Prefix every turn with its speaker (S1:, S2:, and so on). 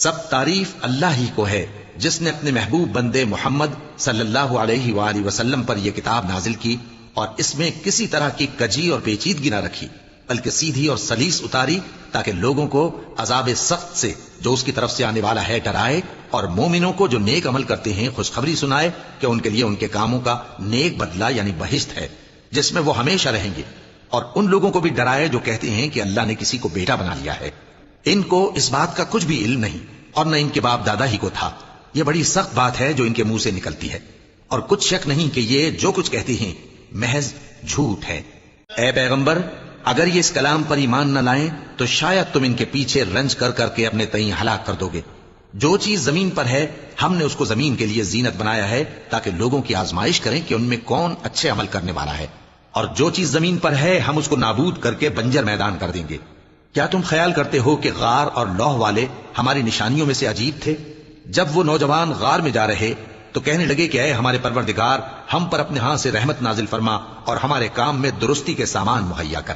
S1: سب تعریف اللہ ہی کو ہے جس نے اپنے محبوب بندے محمد صلی اللہ علیہ وآلہ وسلم پر یہ کتاب نازل کی اور اس میں کسی طرح کی کجی اور پیچیدگی نہ رکھی، بلکہ سیدھی اور سلیس اتاری تاکہ لوگوں کو عذاب سخت سے جو اس کی طرف سے آنے والا ہے ڈرائے، اور مومنوں کو جو نیک عمل کرتے ہیں خوشخبری سنائے کہ ان کے لیے ان کے کاموں کا نیک بدلہ یعنی بہشت ہے جس میں وہ ہمیشہ رہیں گے، اور ان لوگوں کو بھی ڈرائے جو کہتے ہیں کہ اللہ نے کسی کو بیٹا بنا لیا ہے۔ ان کو اس بات کا کچھ بھی علم نہیں اور نہ ان کے باپ دادا ہی کو تھا۔ یہ بڑی سخت بات ہے جو ان کے منہ سے نکلتی ہے، اور کچھ شک نہیں کہ یہ جو کچھ کہتے ہیں محض جھوٹ ہے۔ اے پیغمبر، اگر یہ اس کلام پر ایمان نہ لائیں تو شاید تم ان کے پیچھے رنج کر کر کے اپنے تئیں ہلاک کر دو گے۔ جو چیز زمین پر ہے ہم نے اس کو زمین کے لیے زینت بنایا ہے تاکہ لوگوں کی آزمائش کریں کہ ان میں کون اچھے عمل کرنے والا ہے، اور جو چیز زمین پر ہے ہم اس کو نابود کر کے بنجر میدان کر دیں گے۔ کیا تم خیال کرتے ہو کہ غار اور لوح والے ہماری نشانیوں میں سے عجیب تھے؟ جب وہ نوجوان غار میں جا رہے تو کہنے لگے کہ اے ہمارے پروردگار، ہم پر اپنے ہاں سے رحمت نازل فرما اور ہمارے کام میں درستی کے سامان مہیا کر۔